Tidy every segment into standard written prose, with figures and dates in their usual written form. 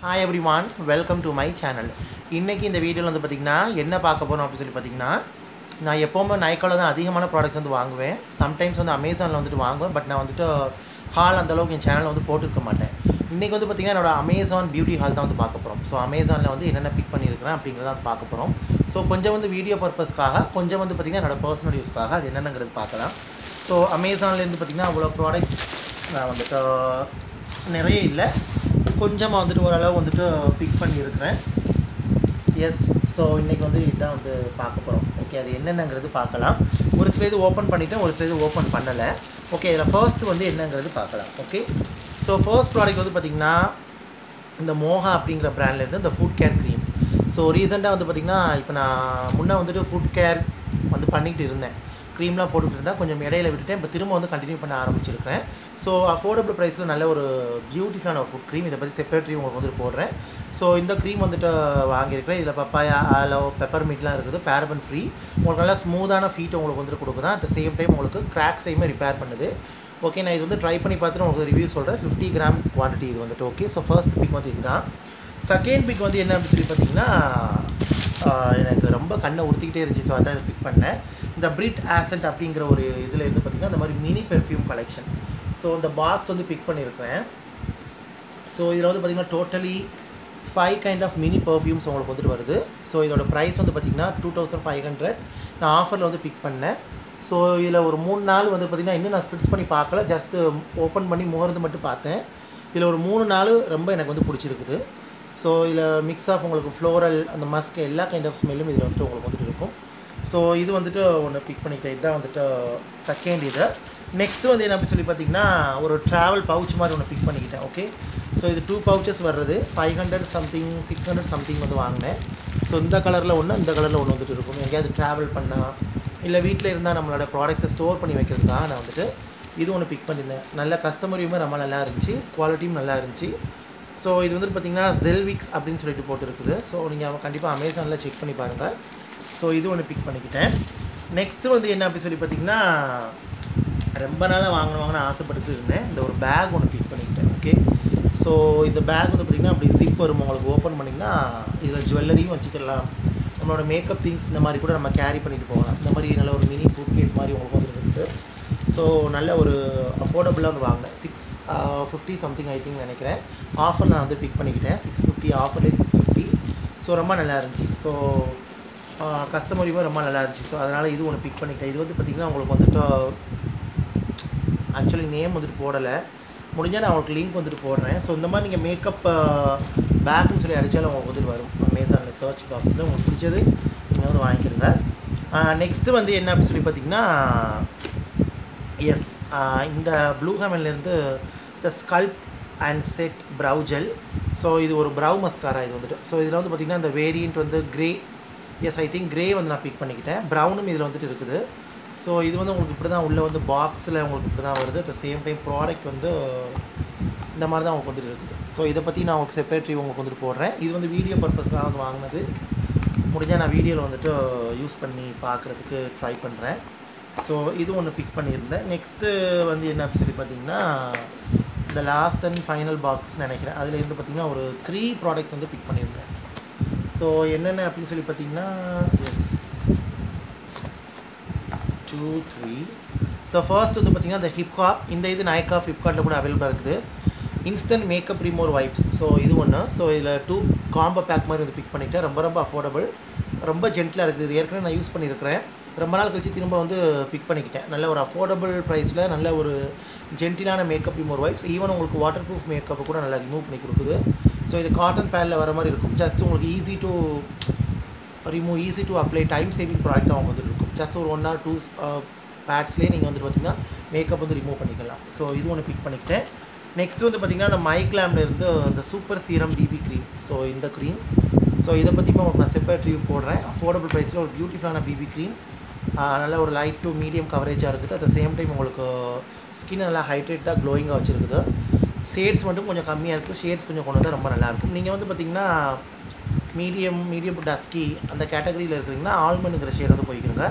Hi everyone, welcome to my channel. இன்னைக்கு இந்த வீடியோல வந்து பாத்தீங்கன்னா என்ன பார்க்க போறோம் அப்படி சொல்லி பாத்தீங்கன்னா நான் எப்பவுமே நைக்கால தான் அதிகமான ப்ராடக்ட்ஸ் வந்து வாங்குவேன். சம்டைம்ஸ் வந்து அமேசான்ல வந்துட்டு வாங்குவேன். பட் நான் வந்துட்டு ஹால் அந்த அளவுக்கு என் சேனல்ல வந்து போட்டுக்க மாட்டேன். இன்னைக்கு வந்து பாத்தீங்கன்னா என்னோட அமேசான் பியூட்டி ஹால் தான் வந்து பார்க்க போறோம். சோ அமேசான்ல வந்து என்னென்ன பிக் பண்ணியிருக்கேன் அப்படிங்கறத வந்து பார்க்க போறோம். சோ கொஞ்சம் வந்து வீடியோ பர்பஸ்க்காக கொஞ்சம் வந்து பாத்தீங்கன்னா என்னோட பர்சனல் யூஸ்க்காக அது என்னென்னங்கிறது பார்க்கலாம். சோ அமேசான்ல இருந்து பாத்தீங்கன்னா அவ்வளவு ப்ராடக்ட்ஸ் நான் வந்துட்டு நிறைய இல்ல கொஞ்சமா வந்துட்டு ஓரளவு வந்துட்டு பிக் பண்ணி இருக்கேன். எஸ் ஸோ இன்றைக்கி வந்து இதுதான் வந்து பார்க்க போகிறோம். ஓகே அது என்னென்னங்கிறது பார்க்கலாம். ஒரு சில இது ஓப்பன் பண்ணிவிட்டேன், ஒரு சில இது ஓப்பன் பண்ணலை. ஓகே இதில் ஃபர்ஸ்ட்டு வந்து என்னங்கிறது பார்க்கலாம். ஓகே ஸோ ஃபர்ஸ்ட் ப்ராடக்ட் வந்து பார்த்திங்கன்னா இந்த மோஹா அப்படிங்கிற பிராண்ட்லேருந்து இந்த ஃபுட் கேர் க்ரீம். ஸோ ரீசெண்டாக வந்து பார்த்திங்கன்னா இப்போ நான் முன்னே வந்துட்டு ஃபுட் கேர் வந்து பண்ணிகிட்டு இருந்தேன், க்ரீம்லாம் போட்டுக்கிட்டு இருந்தேன். கொஞ்சம் இடையில விட்டுட்டேன், இப்போ திரும்ப வந்து கண்டினியூ பண்ண ஆரம்பிச்சிருக்கிறேன். ஸோ அஃபோர்டபுள் ப்ரைஸில் நல்ல ஒரு பியூட்டிஃபுல்லான ஒரு ஃபுட் க்ரீம். இதை பற்றி செப்பரேட்ரி உங்களுக்கு வந்துட்டு போடுறேன். ஸோ இந்த க்ரீம் வந்துட்டு வாங்கியிருக்கிறேன். இதில் பப்பாயா, ஆலோ, பெப்பர் மீட்லாம் இருக்குது, பேரபன் ஃப்ரீ. உங்களுக்கு நல்லா ஸ்மூத்தான ஃபீட் உங்களுக்கு வந்துட்டு கொடுக்குது. அட் த சேம் டைம் உங்களுக்கு கிராக்ஸையுமே ரிப்பேர் பண்ணுது. ஓகே நான் இது வந்து ட்ரை பண்ணி பார்த்துட்டு உங்களுக்கு ரிவ்யூ சொல்கிறேன். 50 கிராம் குவான்டிட்டி இது வந்துட்டு. ஓகே ஸோ ஃபர்ஸ்ட் பிக் வந்து இதுதான். செகண்ட் பிக் வந்து என்ன அப்படின்னு சொல்லி பார்த்தீங்கன்னா எனக்கு ரொம்ப கண்ணை உறுத்திக்கிட்டே இருந்துச்சு. ஸோ அதான் இதை பிக் பண்ணேன். இந்த பிரிட் ஆசன்ட் அப்படிங்கிற ஒரு இதில் இருந்து பார்த்திங்கன்னா இந்த மாதிரி மினி பெர்ஃப்யூம் கலெக்ஷன். ஸோ இந்த பாக்ஸ் வந்து பிக் பண்ணியிருக்கிறேன். ஸோ இதில் வந்து பார்த்திங்கன்னா totally 5 kind of mini perfumes உங்களுக்கு வந்துட்டு வருது. ஸோ இதோட ப்ரைஸ் வந்து பார்த்திங்கன்னா 2500. நான் ஆஃபரில் வந்து பிக் பண்ணேன். ஸோ இதில் ஒரு 3 நாள் வந்து பார்த்திங்கன்னா இன்னும் நான் ஸ்பிட்ஸ் பண்ணி பார்க்கல, ஜஸ்ட்டு ஓப்பன் பண்ணி முகர்ந்து மட்டும் பார்த்தேன். இதில் ஒரு 3 நாள் ரொம்ப எனக்கு வந்து பிடிச்சிருக்குது. ஸோ இதில் மிக்ஸ் ஆஃப் உங்களுக்கு ஃப்ளோரல் அந்த மஸ்க் எல்லா கைண்ட் ஆஃப் ஸ்மெல்லும் இதில் வந்துட்டு உங்களுக்கு வந்துட்டு இருக்கும். ஸோ இது வந்துட்டு ஒன்று பிக் பண்ணிக்கிட்டேன். இதுதான் வந்துட்டு செகண்ட் இது. நெக்ஸ்ட்டு வந்து என்ன அப்படி சொல்லி பார்த்தீங்கன்னா ஒரு ட்ராவல் பவுச் மாதிரி ஒன்று பிக் பண்ணிக்கிட்டேன். ஓகே ஸோ இது 2 பவுச்சஸ் வர்றது 500 சம்திங் 600 சம்திங் வந்து வாங்கினேன். ஸோ இந்த கலரில் ஒன்று இந்த கலரில் ஒன்று வந்துட்டு இருக்கும். எங்கேயாவது ட்ராவல் பண்ணால் இல்லை வீட்டில் இருந்தால் நம்மளோட ப்ராடக்ட்ஸை ஸ்டோர் பண்ணி வைக்கிறதுக்காக நான் வந்துட்டு இது ஒன்று பிக் பண்ணியிருந்தேன். நல்ல கஸ்டமரியுமே ரொம்ப நல்லா இருந்துச்சு, குவாலிட்டியும் நல்லா இருந்துச்சு. ஸோ இது வந்துட்டு பார்த்திங்கன்னா ஜெல்விக்ஸ் அப்படின்னு சொல்லிட்டு போட்டுருக்குது. ஸோ நீங்கள் கண்டிப்பாக அமேசானில் செக் பண்ணி பாருங்கள். ஸோ இது ஒன்று பிக் பண்ணிக்கிட்டேன். நெக்ஸ்ட்டு வந்து என்ன அப்படி சொல்லி பார்த்திங்கன்னா ரொம்ப நாளாக வாங்கணும்னு ஆசைப்பட்டு இருந்தேன். இந்த ஒரு பேக் ஒன்று பிக் பண்ணிக்கிட்டேன். ஓகே ஸோ இந்த பேக் வந்து பார்த்திங்கன்னா அப்படி ஜிப் வரும், உங்களுக்கு ஓப்பன் பண்ணிங்கன்னா இதில் ஜுவல்லரியும் வச்சுக்கலாம், நம்மளோட மேக்கப் திங்ஸ் இந்த மாதிரி கூட நம்ம கேரி பண்ணிட்டு போகலாம். இந்த மாதிரி நல்ல ஒரு மினி சூட் கேஸ் மாதிரி உங்களுக்கு வந்து இருக்குது. ஸோ நல்ல ஒரு அஃபோர்டபுளாக வந்து வாங்கினேன். 650 சம்திங் ஐ திங்க் நினைக்கிறேன். ஆஃபர் நான் வந்து பிக் பண்ணிக்கிட்டேன். 650 ஆஃபர்லேயே 650. ஸோ ரொம்ப நல்லா இருந்துச்சு. ஸோ கஸ்டமரியுமே ரொம்ப நல்லா இருந்துச்சு. ஸோ அதனால் இது ஒன்று பிக் பண்ணிக்கிட்டேன். இது வந்து பார்த்திங்கன்னா உங்களுக்கு வந்துட்டு ஆக்சுவலி நேம் வந்துட்டு போடலை, முடிஞ்சால் நான் உங்களுக்கு லிங்க் வந்துட்டு போடுறேன். ஸோ இந்த மாதிரி நீங்கள் மேக்கப் பேக்குன்னு சொல்லி அடித்தாலும் உங்களுக்கு வந்துட்டு வரும் அமேசானில் சர்ச் பாக்ஸில். உங்களுக்கு பிடிச்சது நீங்கள் வந்து வாங்கிக்கிறங்க. நெக்ஸ்ட்டு வந்து என்ன அப்படி சொல்லி பார்த்திங்கன்னா எஸ் இந்த ப்ளூ ஹெவன்லேருந்து the sculpt and set brow gel. So இது ஒரு ப்ரௌ மஸ்காரா இது வந்துட்டு. ஸோ இதில் வந்து பார்த்திங்கன்னா இந்த வேரியண்ட் வந்து grey, yes I think grey வந்து நான் பிக் பண்ணிக்கிட்டேன். ப்ரௌனும் இதில் வந்துட்டு இருக்குது. ஸோ இது வந்து உங்களுக்கு இப்படி தான் உள்ளே வந்து பாக்ஸில் உங்களுக்கு இப்படி தான் வருது. At the same time product வந்து இந்த மாதிரி தான் உங்களுக்கு வந்துட்டு இருக்குது. ஸோ இதை பற்றி நான் உங்களுக்கு செப்பரேட்ரி உங்களுக்கு வந்துட்டு போடுறேன். இது வந்து வீடியோ பர்பஸ்க்காக வந்து வாங்கினது. முடிஞ்சால் நான் வீடியோவில் வந்துட்டு யூஸ் பண்ணி பார்க்குறதுக்கு ட்ரை பண்ணுறேன். ஸோ இது ஒன்று பிக் பண்ணியிருந்தேன். நெக்ஸ்ட்டு வந்து என்ன அப்படி சொல்லி பார்த்தீங்கன்னா இந்த லாஸ்ட் அண்ட் ஃபைனல் பாக்ஸ் நினைக்கிறேன். அதில் இருந்து பார்த்திங்கன்னா ஒரு 3 ப்ராடக்ட்ஸ் வந்து பிக் பண்ணியிருந்தேன். ஸோ என்னென்ன அப்படின்னு சொல்லி பார்த்தீங்கன்னா எஸ் 2 3. ஸோ ஃபர்ஸ்ட் வந்து பார்த்திங்கன்னா இந்த ஹிப்ஹாப், இந்த இது நைக்கா ஃப்ளிப்கார்ட்டில் கூட அவைலபிளாக இருக்குது. Instant makeup remover wipes. So இது ஒன்று. ஸோ இதில் 2 காம்போ பேக் மாதிரி வந்து பிக் பண்ணிவிட்டேன். ரொம்ப ரொம்ப அஃபோர்டபுள், ரொம்ப ஜென்டிலாக இருக்குது. இது ஏற்கனவே நான் யூஸ் பண்ணியிருக்கிறேன். ரொம்ப நாள் கழிச்சு திரும்ப வந்து பிக் பண்ணிக்கிட்டேன். நல்ல ஒரு அஃபோர்டபுள் ப்ரைஸில் நல்ல ஒரு ஜென்டிலான மேக்கப் ரிமூவர் வைப்ஸ். ஈவன் உங்களுக்கு வாட்டர் ப்ரூஃப் மேக்கப்பை கூட நல்லா ரிமூவ் பண்ணி கொடுக்குது. ஸோ இது காட்டன் பேடில் வர மாதிரி இருக்கும். ஜஸ்ட் உங்களுக்கு easy to remove, easy to apply, time saving ப்ராடக்டாக அவங்க வந்துட்டு இருக்கும். ஜஸ்ட் ஒரு 1 or 2 பேட்ஸ்லேயே நீங்கள் வந்துட்டு பார்த்திங்கன்னா மேக்கப் வந்து ரிமூவ் பண்ணிக்கலாம். ஸோ இது ஒன்று பிக் பண்ணிக்கிட்டேன். நெக்ஸ்ட் வந்து பார்த்திங்கன்னா இந்த மைக்லாம்லேருந்து இந்த super serum BP cream. So இந்த க்ரீம், ஸோ இதை பற்றியுமே உங்களுக்கு நான் செப்பரேட் ரிவ்யூ போடுறேன். அஃபோர்டபுள் ப்ரைஸில் ஒரு பியூட்டிஃபுல்லான பிபி க்ரீம். நல்ல ஒரு லைட் டு மீடியம் கவரேஜாக இருக்குது. அட் த சேம் டைம் உங்களுக்கு ஸ்கின் நல்லா ஹைட்ரேட்டாக க்ளோயிங்காக வச்சுருக்குது. ஷேட்ஸ் மட்டும் கொஞ்சம் கம்மியாக இருக்குது. ஷேட்ஸ் கொஞ்சம் கொண்டு வந்தால் ரொம்ப நல்லாயிருக்கும். நீங்கள் வந்து பார்த்திங்கன்னா மீடியம் டு டஸ்கி அந்த கேட்டகரியில் இருக்கிறீங்கன்னா ஆல்மண்டுங்கிற ஷேட் வந்து போய்க்கிறங்க.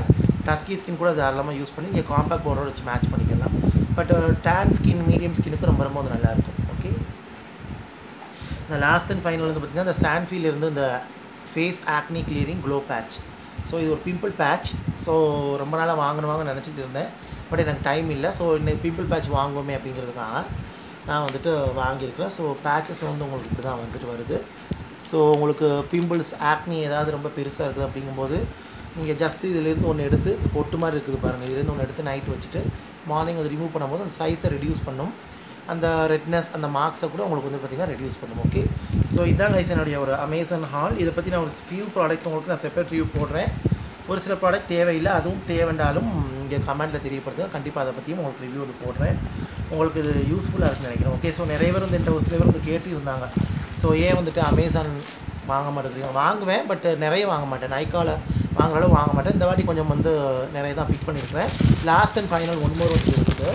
டஸ்கி ஸ்கின் கூட தாராளமாக யூஸ் பண்ணி நீங்கள் காம்பேக்ட் பவுடர் வச்சு மேட்ச் பண்ணிக்கலாம். பட் டேன் ஸ்கின், மீடியம் ஸ்கின்னுக்கு ரொம்ப ரொம்ப வந்து நல்லாயிருக்கும். ஓகே இந்த லாஸ்ட் அண்ட் ஃபைனல் வந்து பார்த்திங்கன்னா இந்த சான்ஃபீல் இருந்து இந்த ஃபேஸ் ஆக்னி கிளியரிங் க்ளோ பேட்ச். ஸோ இது ஒரு பிம்பிள் பேட்ச். ஸோ ரொம்ப நாளாக வாங்கணுவாங்க நினச்சிட்டு இருந்தேன், பட் எனக்கு டைம் இல்லை. ஸோ இன்னைக்கு பிம்பிள் பேட்ச் வாங்குவோமே அப்படிங்கிறதுக்காக நான் வந்துட்டு வாங்கியிருக்கிறேன். ஸோ பேட்சஸ் வந்து உங்களுக்கு இப்படி தான் வந்துட்டு வருது. ஸோ உங்களுக்கு பிம்பிள்ஸ் ஆக்னி ஏதாவது ரொம்ப பெருசாக இருக்குது அப்படிங்கும்போது நீங்கள் ஜஸ்ட்டு இதிலேருந்து ஒன்று எடுத்து பொட்டு மாதிரி இருக்குது பாருங்கள், இதுலேருந்து ஒன்று எடுத்து நைட் வச்சுட்டு மார்னிங் அதை ரிமூவ் பண்ணும்போது அந்த சைஸை ரெடியூஸ் பண்ணும், அந்த ரெட்னஸ் அந்த மார்க்ஸை கூட உங்களுக்கு வந்து பார்த்திங்கன்னா ரெடியூஸ் பண்ணும். ஓகே, ஸோ இதான் கைஸ் என்னுடைய ஒரு அமேசான் ஹால். இதை பற்றி நான் ஒரு ஃபியூ ப்ராடக்ட்ஸ் உங்களுக்கு நான் செப்பரேட் ரிவ்யூ போடுறேன். ஒரு சில ப்ராடக்ட் தேவையில்லை, அதுவும் தேவைண்டாலும் இங்கே கமெண்ட்டில் தெரியப்படுது, கண்டிப்பாக அதை பற்றியும் உங்களுக்கு ரிவ்யூ ஒன்று போடுறேன். உங்களுக்கு இது யூஸ்ஃபுல்லாக இருக்குன்னு நினைக்கிறேன். ஓகே, ஸோ நிறைய பேர் வந்து ஒரு சில பேர் வந்து கேட்டு இருந்தாங்க, ஸோ ஏன் வந்துட்டு அமேசான் வாங்க மாட்டேங்கிறீங்க? வாங்குவேன், பட் நிறைய வாங்க மாட்டேன். நைக்காவில் வாங்குற அளவு வாங்க மாட்டேன். இந்த வாட்டி கொஞ்சம் வந்து நிறைய தான் பிக் பண்ணியிருக்கிறேன். Last and final one more வந்து இருக்குது.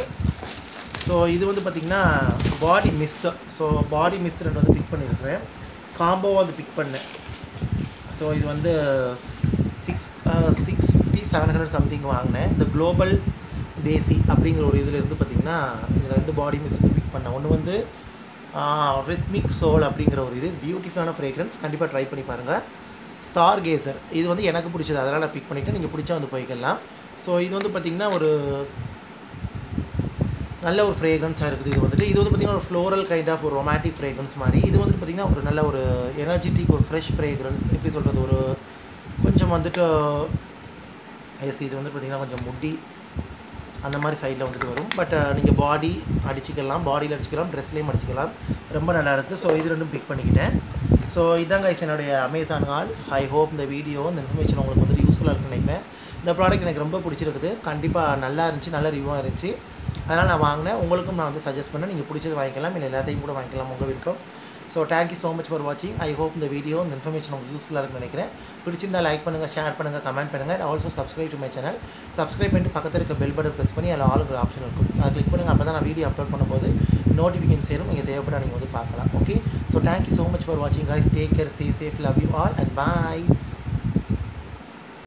ஸோ இது வந்து பார்த்திங்கன்னா பாடி மிஸ்ட். ஸோ பாடி மிஸ்ட் ரெண்டு வந்து பிக் பண்ணியிருக்கிறேன், காம்போவாக வந்து பிக் பண்ணேன். ஸோ இது வந்து 650 700 சம்திங் வாங்கினேன். இந்த குளோபல் தேசி அப்படிங்கிற ஒரு இதில் இருந்து பார்த்திங்கன்னா இந்த ரெண்டு பாடி மிஸ்ட் வந்து பிக் பண்ணேன். ஒன்று வந்து ரித்மிக் சோல் அப்படிங்கிற ஒரு இது பியூட்டிஃபுல்லான ஃப்ரேக்ரன்ஸ், கண்டிப்பாக ட்ரை பண்ணி பாருங்கள். ஸ்டார் கேசர் இது வந்து எனக்கு பிடிச்சது, அதனால் நான் பிக் பண்ணிவிட்டு நீங்கள் பிடிச்சா வந்து போய்க்கலாம். ஸோ இது வந்து பார்த்திங்கன்னா ஒரு நல்ல ஒரு ஃப்ரேக்ரன்ஸாக இருக்குது. இது வந்து பார்த்திங்கன்னா ஒரு ஃப்ளோரல் கைண்ட் ஆஃப் ஒரு ரொமான்டிக் ஃப்ரேக்ரன்ஸ் மாதிரி. இது வந்து பார்த்திங்கன்னா ஒரு நல்ல ஒரு எனர்ஜெட்டிக் ஒரு ஃப்ரெஷ் ஃப்ரேக்ரன்ஸ், எப்படி சொல்கிறது, ஒரு கொஞ்சம் வந்துட்டு எஸ் இது வந்து பார்த்திங்கன்னா கொஞ்சம் முடி அந்த மாதிரி சைடில் வந்துட்டு வரும். பட் நீங்கள் பாடி அடிச்சிக்கலாம், பாடியில் அடிச்சிக்கலாம், ட்ரெஸ்லேயும் அடிச்சிக்கலாம், ரொம்ப நல்லா இருக்குது. ஸோ இது ரெண்டும் பிக் பண்ணிக்கிட்டேன். ஸோ இதான் கைஸ் என்னுடைய அமேசான் ஹால். ஐ ஹோப் இந்த வீடியோ இந்த இன்ஃபர்மேஷன் உங்களுக்கு வந்து யூஸ்ஃபுல்லாக இருக்குன்னு நினைக்கிறேன். இந்த ப்ராடக்ட் எனக்கு ரொம்ப பிடிச்சிருக்குது, கண்டிப்பாக நல்லா இருந்துச்சு, நல்ல ரிவ்யூவாக இருந்துச்சு, அதனால் நான் வாங்கினேன். உங்களுக்கும் நான் வந்து சஜஸ்ட் பண்ணேன், நீங்கள் பிடிச்சது வாங்கிக்கலாம், இல்லை எல்லாத்தையும் கூட வாங்கிக்கலாம், உங்கள் விருப்பம். So thank you so much for வாட்சிங். ஐ ஹோப் இந்த வீடியோ இந்த இன்ஃபர்மேஷன் உங்களுக்கு யூஸ்ஃபுல்லாக இருக்குன்னு நினைக்கிறேன். பிடிச்சிருந்தால் லைக் பண்ணுங்கள், ஷேர் பண்ணுங்கள், கமெண்ட் பண்ணுங்கள். And also subscribe to my channel. Subscribe பண்ணிட்டு பக்கத்தில் இருக்க பெல் பட்டன் ப்ரெஸ் பண்ணி அதில் ஆளுங்கிற ஆப்ஷன் இருக்கும், அதை கிளிக் பண்ணுங்கள். அப்போ தான் நான் வீடியோ அப்லோட் பண்ணும்போது நோட்டிஃபிகேஷன் சேரும், நீங்கள் தேவைப்பட நீங்கள் வந்து பார்க்கலாம். Okay, so thank you so much for வாட்சிங் guys. Take care, stay safe, love you all and bye.